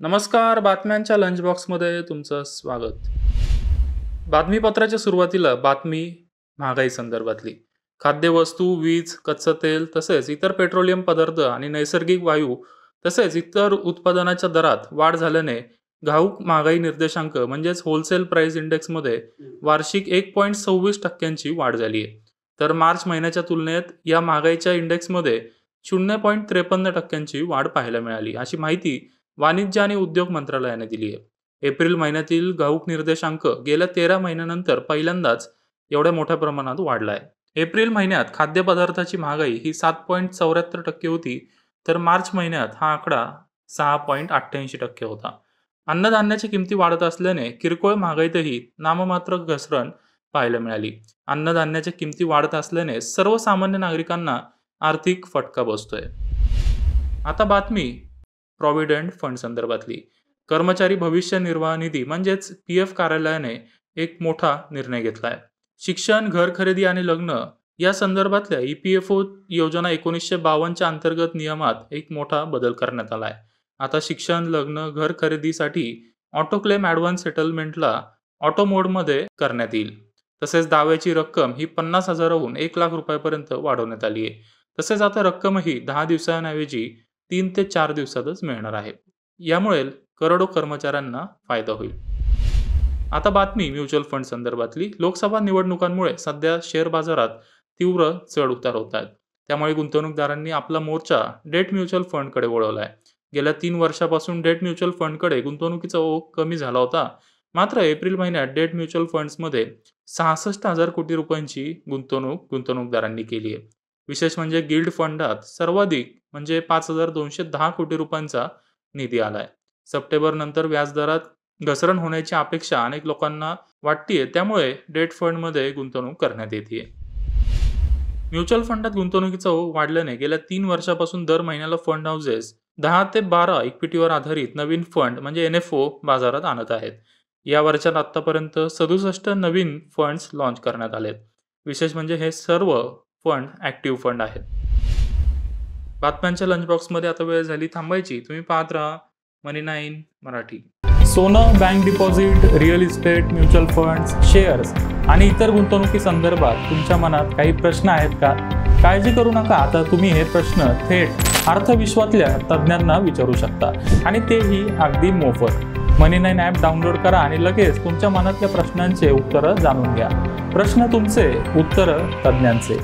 नमस्कार. बातम्यांच्या लंच बॉक्समध्ये तुमचं स्वागत. बातमीपत्राच्या सुरुवातीला बातमी महागाई संदर्भातली. खाद्यवस्तू, वीज, कच्चं तेल तसेच इतर पेट्रोलियम पदार्थ आणि नैसर्गिक वायू तसेच इतर उत्पादनाच्या दरात वाढ झाल्याने घाऊक महागाई निर्देशांक म्हणजेच होलसेल प्राइस इंडेक्समध्ये वार्षिक 1.26% वाढ झाली आहे. तर मार्च महिन्याच्या तुलनेत या महागाईच्या इंडेक्समध्ये 0.53% वाढ पाहायला मिळाली, अशी माहिती वाणिज्य आणि उद्योग मंत्रालयाने दिली आहे. एप्रिल महिन्यातील घाऊक निर्देशांक गेल्या 13 महिन्यानंतर पहिल्यांदाच एवढ्या मोठ्या प्रमाणात वाढला आहे. एप्रिल महिन्यात खाद्यपदार्थाची महागाई ही 7.74% होती, तर मार्च महिन्यात हा आकडा 6.88% होता. अन्नधान्याची किमती वाढत असल्याने किरकोळ महागाईतही नाममात्र घसरण पाहायला मिळाली. अन्नधान्याच्या किमती वाढत असल्याने सर्वसामान्य नागरिकांना आर्थिक फटका बसतोय. आता बातमी प्रॉव्हिडंट फंड संदर्भातली. कर्मचारी भविष्य निर्वाह निधी म्हणजेच PF कार्यालयाने एक मोठा निर्णय घेतलाय. शिक्षण, घर खरेदी आणि लग्न या संदर्भातल्या EPFO योजना 1952च्या अंतर्गत नियमात एक मोठा बदल करण्यात आलाय. आता शिक्षण, लग्न, घर खरेदीसाठी ऑटो क्लेम ॲडव्हान्स सेटलमेंटला ऑटो मोडमध्ये करण्यात येईल. तसेच दाव्याची रक्कम ही 50,000हून 1,00,000 रुपयापर्यंत वाढवण्यात आली आहे. तसेच आता रक्कमही 10 दिवसांऐवजी 3 ते 4 दिवसातच मिळणार आहे. यामुळे करोडो कर्मचाऱ्यांना फायदा होईल. आता बातमी म्युच्युअल फंड संदर्भातली. लोकसभा निवडणुकांमुळे सध्या शेअर बाजारात तीव्र चढ उतार होत आहेत. त्यामुळे गुंतवणूकदारांनी आपला मोर्चा डेट म्युच्युअल फंडकडे वळवला आहे. गेल्या 3 वर्षापासून डेट म्युच्युअल फंडकडे गुंतवणुकीचा ओघ कमी झाला होता. मात्र एप्रिल महिन्यात डेट म्युच्युअल फंड्समध्ये 66,000 कोटी रुपयांची गुंतवणूकदारांनी केली आहे. विशेष म्हणजे गिल्ड फंडात सर्वाधिक म्हणजे 5,210 कोटी रुपयांचा निधी आलाय. सप्टेंबर नंतर व्याजदरात घसरण होण्याची अपेक्षा अनेक लोकांना वाटतेय, त्यामुळे डेट फंडमध्ये गुंतवणूक करण्यात येते. म्युच्युअल फंडात गुंतवणुकीचा ओघ वाढल्याने गेल्या 3 वर्षापासून दर महिन्याला फंड हाऊसेस 10 ते 12 इक्विटीवर आधारित नवीन फंड म्हणजे NFO बाजारात आणत आहेत. या वर्षात आतापर्यंत 67 नवीन फंड्स लॉन्च करण्यात आलेत. विशेष म्हणजे हे सर्व फंड ॲक्टिव्ह फंड आहेत. बातम्यांच्या लंच बॉक्समध्ये आता वेळ झाली थांबायची. तुम्ही पाहत राहा मनी 9 मराठी. सोनं, bank deposit, real estate, mutual funds, shares आणि इतर गुंतवणुकी संदर्भात तुमच्या मनात काही प्रश्न आहेत का? काळजी करू नका. आता तुम्ही हे प्रश्न थेट अर्थविश्वातल्या तज्ज्ञांना विचारू शकता आणि तेही अगदी मोफत. मनी 9 ॲप डाउनलोड करा आणि लगेच तुमच्या मनातल्या प्रश्नांचे उत्तरं जाणून घ्या. प्रश्न तुमचे, उत्तरं तज्ज्ञांचे.